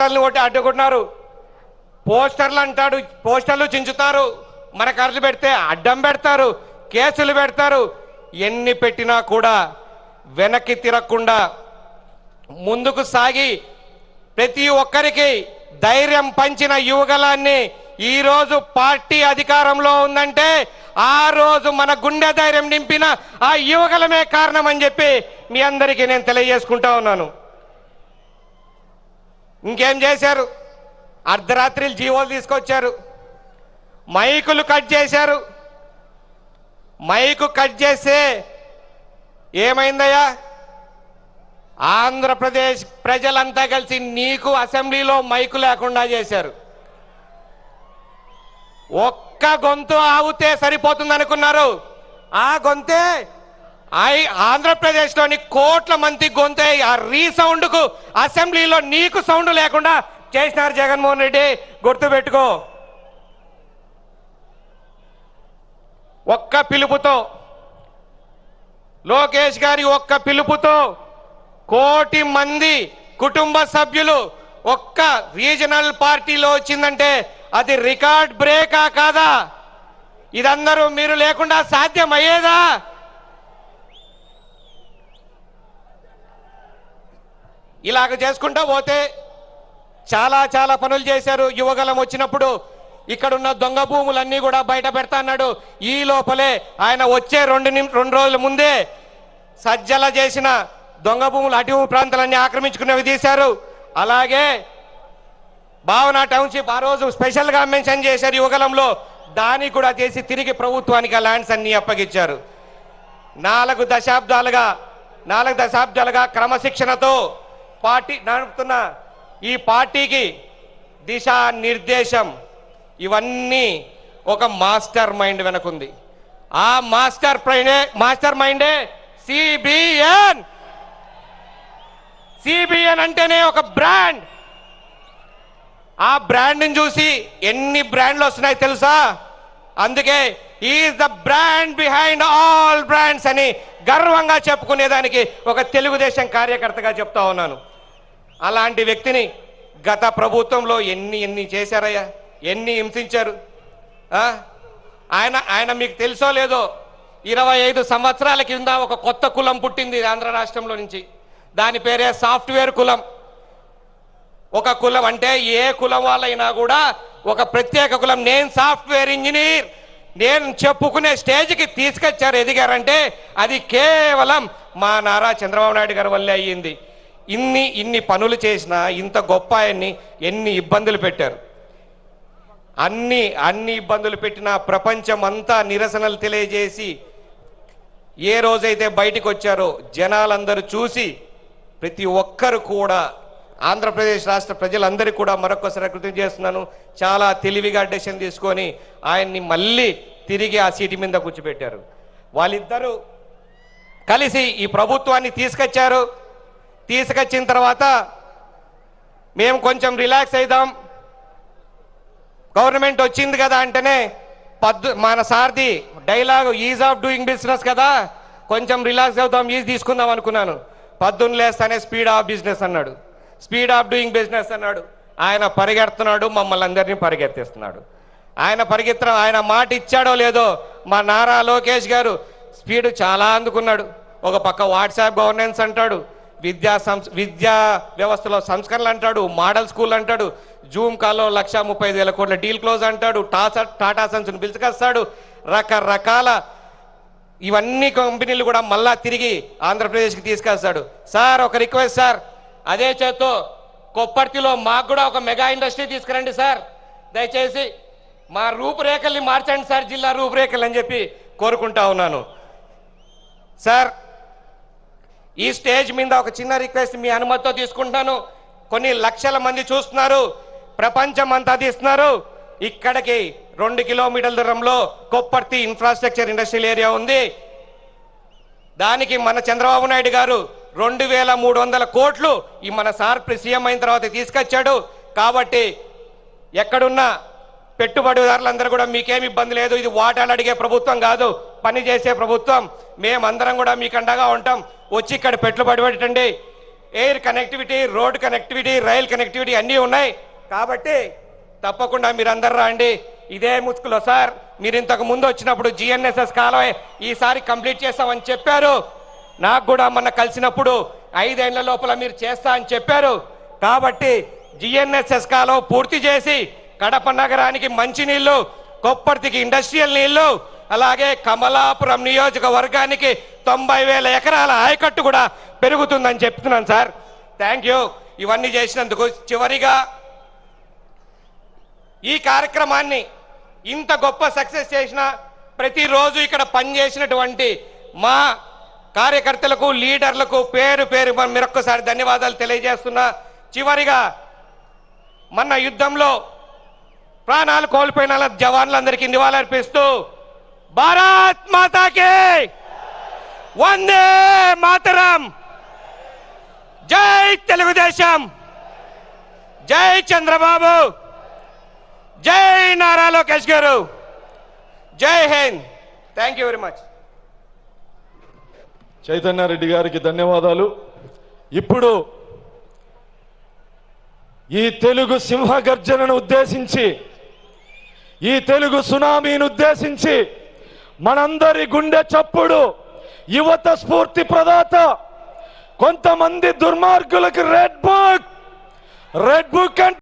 అడ్డుకుంటున్నారు. పోస్టర్లు అంటాడు, పోస్టర్లు చించుతారు, మన ఖర్చు పెడితే అడ్డం పెడతారు, కేసులు పెడతారు. ఎన్ని పెట్టినా కూడా వెనక్కి తిరగకుండా ముందుకు సాగి ప్రతి ఒక్కరికి ధైర్యం పంచిన యువగలాన్ని ఈరోజు పార్టీ అధికారంలో ఉందంటే ఆ రోజు మన గుండె ధైర్యం నింపిన ఆ యువగలమే కారణం అని చెప్పి మీ అందరికీ నేను తెలియజేసుకుంటా ఉన్నాను. ఇంకేం చేశారు? అర్ధరాత్రులు జీవోలు తీసుకొచ్చారు, మైకులు కట్ చేశారు. మైకు కట్ చేస్తే ఏమైందయ్యా? ఆంధ్రప్రదేశ్ ప్రజలంతా కలిసి నీకు అసెంబ్లీలో మైకు లేకుండా చేశారు. ఒక్క గొంతు ఆగితే సరిపోతుంది అనుకున్నారు. ఆ గొంతే ఆంధ్రప్రదేశ్లోని కోట్ల మంది గొంతే ఆ రీసౌండ్కు అసెంబ్లీలో నీకు సౌండ్ లేకుండా చేసినారు జగన్మోహన్ రెడ్డి. గుర్తుపెట్టుకో. ఒక్క పిలుపుతో, లోకేష్ గారి ఒక్క పిలుపుతో కోటి మంది కుటుంబ సభ్యులు ఒక్క రీజనల్ పార్టీలో వచ్చిందంటే అది రికార్డ్ బ్రేకా కాదా? ఇదందరూ మీరు లేకుండా సాధ్యమయ్యేదా? ఇలాగ చేసుకుంటా పోతే చాలా పనులు చేశారు. యువగలం వచ్చినప్పుడు ఇక్కడున్న దొంగ భూములన్నీ కూడా బయట పెడతా అన్నాడు. ఈ లోపలే ఆయన వచ్చే రెండు రోజుల ముందే సజ్జల చేసిన దొంగ భూములు అటవీ ప్రాంతాలన్నీ ఆక్రమించుకునేవి తీశారు. అలాగే భావన టౌన్షిప్ ఆ రోజు స్పెషల్గా మెన్షన్ చేశారు యువగలంలో, దాన్ని కూడా చేసి తిరిగి ప్రభుత్వానికి ఆ ల్యాండ్స్ అన్ని అప్పగించారు. 4 దశాబ్దాలుగా క్రమశిక్షణతో పార్టీ నడుపుతున్న ఈ పార్టీకి దిశా నిర్దేశం ఇవన్నీ ఒక మాస్టర్ మైండ్ వెనకుంది. ఆ మాస్టర్ మైండే సిబిఎన్ అంటేనే ఒక బ్రాండ్. ఆ బ్రాండ్ని చూసి ఎన్ని బ్రాండ్లు వస్తున్నాయి తెలుసా? అందుకే is the brand behind all brands అని గర్వంగా చెప్పుకునేదానికి ఒక తెలుగుదేశం కార్యకర్తగా చెప్తా ఉన్నాను. అలాంటి వ్యక్తిని గత ప్రభుత్వంలో ఎన్ని చేశారయ్యా, ఎన్ని హింసించారు. ఆయన మీకు తెలుసో లేదో 25 సంవత్సరాల కింద ఒక కొత్త కులం పుట్టింది ఆంధ్ర రాష్ట్రంలో నుంచి. దాని పేరే సాఫ్ట్వేర్ కులం. ఒక కులం అంటే ఏ కులం వాళ్ళైనా కూడా ఒక ప్రత్యేక కులం. నేను సాఫ్ట్వేర్ ఇంజనీర్ నేను చెప్పుకునే స్టేజ్కి తీసుకొచ్చారు, ఎదిగారంటే అది కేవలం మా నారా చంద్రబాబు నాయుడు గారి వల్లే అయ్యింది. ఇన్ని పనులు చేసినా ఇంత గొప్ప ఆయన్ని ఎన్ని ఇబ్బందులు పెట్టారు. అన్ని ఇబ్బందులు పెట్టిన ప్రపంచం అంతా నిరసనలు తెలియజేసి ఏ రోజైతే బయటికి వచ్చారో జనాలందరూ చూసి ప్రతి ఒక్కరు కూడా ఆంధ్రప్రదేశ్ రాష్ట్ర ప్రజలందరికీ కూడా మరొకసారి కృతజ్ఞత చేస్తున్నాను. చాలా తెలివిగా డెసిషన్ తీసుకొని ఆయన్ని మళ్ళీ తిరిగి ఆ సీటు మీద కూర్చోబెట్టారు. వాళ్ళిద్దరూ కలిసి ఈ ప్రభుత్వాన్ని తీసుకొచ్చారు. తీసుకొచ్చిన తర్వాత మేము కొంచెం రిలాక్స్ అయిదాం, గవర్నమెంట్ వచ్చింది కదా అంటేనే మన సార్ది dialogue ease of doing business కదా, కొంచెం రిలాక్స్ అవుదాం, ఈజ్ తీసుకుందాం అనుకున్నాను. పొద్దున్న లేస్తానే స్పీడ్ ఆఫ్ బిజినెస్ అన్నాడు, స్పీడ్ ఆఫ్ డూయింగ్ బిజినెస్ అన్నాడు. ఆయన పరిగెడుతున్నాడు, మమ్మల్ని అందరినీ పరిగెత్తిస్తున్నాడు. ఆయన మాట ఇచ్చాడో లేదో మా నారా లోకేష్ గారు స్పీడ్ చాలా అందుకున్నాడు. ఒక పక్క వాట్సాప్ గవర్నెన్స్ అంటాడు, విద్యా వ్యవస్థలో సంస్కరణలు అంటాడు, మోడల్ స్కూల్ అంటాడు, జూమ్ కాల్లో 1,35,000 కోట్ల డీల్ క్లోజ్ అంటాడు, టాటా సన్స్ను పిలుచుకొస్తాడు. రకరకాల ఇవన్నీ కంపెనీలు కూడా మళ్ళా తిరిగి ఆంధ్రప్రదేశ్కి తీసుకొస్తాడు. సార్ ఒక రిక్వెస్ట్ సార్, అదే చేత్తో కొప్పర్తిలో మాకు కూడా ఒక మెగా ఇండస్ట్రీ తీసుకురండి సార్, దయచేసి మా రూపురేఖల్ని మార్చండి సార్, జిల్లా రూపురేఖలు అని చెప్పి కోరుకుంటా ఉన్నాను. సార్ ఈ స్టేజ్ మీద ఒక చిన్న రిక్వెస్ట్ మీ అనుమతితో తీసుకుంటాను. కొన్ని లక్షల మంది చూస్తున్నారు, ప్రపంచం అంతా తీస్తున్నారు. ఇక్కడికి 2 కిలోమీటర్ల దూరంలో కొప్పర్తి ఇన్ఫ్రాస్ట్రక్చర్ ఇండస్ట్రియల్ ఏరియా ఉంది. దానికి మన చంద్రబాబు నాయుడు గారు 2,300 కోట్లు ఈ మన సార్ సీఎం అయిన తర్వాత తీసుకొచ్చాడు. కాబట్టి ఎక్కడున్న పెట్టుబడిదారులందరూ కూడా మీకేమి ఇబ్బంది లేదు. ఇది వాటాలు అడిగే ప్రభుత్వం కాదు, పని చేసే ప్రభుత్వం. మేమందరం కూడా మీకు అండగా ఉంటాం. వచ్చి ఇక్కడ పెట్టుబడి పెట్టండి. Air connectivity, road connectivity, rail connectivity అన్నీ ఉన్నాయి. కాబట్టి తప్పకుండా మీరందరూ రండి. ఇదే ముసుగులో సార్ మీరు ఇంతకు ముందు వచ్చినప్పుడు జిఎన్ఎస్ఎస్ కాలువ ఈసారి కంప్లీట్ చేస్తామని చెప్పారు. నాకు కూడా మొన్న కలిసినప్పుడు 5 ఏళ్ల లోపల మీరు చేస్తా అని చెప్పారు. కాబట్టి జిఎన్ఎస్ఎస్ కాలువ పూర్తి చేసి కడప నగరానికి మంచినీళ్లు, కొప్పర్తికి ఇండస్ట్రియల్ నీళ్లు, అలాగే కమలాపురం నియోజకవర్గానికి 90,000 ఎకరాల ఆయకట్టు కూడా పెరుగుతుందని చెప్తున్నాను సార్. థ్యాంక్ యూ ఇవన్నీ చేసినందుకు. చివరిగా ఈ కార్యక్రమాన్ని ఇంత గొప్ప సక్సెస్ చేసిన ప్రతిరోజు ఇక్కడ పనిచేసినటువంటి మా కార్యకర్తలకు, లీడర్లకు పేరు పేరు మరొక్కసారి ధన్యవాదాలు తెలియజేస్తున్నా. చివరిగా మన యుద్ధంలో ప్రాణాలు కోల్పోయిన జవాన్లందరికీ నివాళులర్పిస్తూ భారత్ మాతాకి వందే మాతరం, జై తెలుగుదేశం, జై చంద్రబాబు, జై నారా లోకేష్ గారు, జై Hind. Thank you very much. Chaitanya Reddy గారికి ధన్యవాదాలు. ఇప్పుడు ఈ తెలుగు సింహగర్జనను ఉద్దేశించి, ఈ తెలుగు సునామీని ఉద్దేశించి మనందరి గుండె చప్పుడు, యువత స్ఫూర్తి ప్రదాత, కొంతమంది దుర్మార్గులకు రెడ్ బుక్ అంటే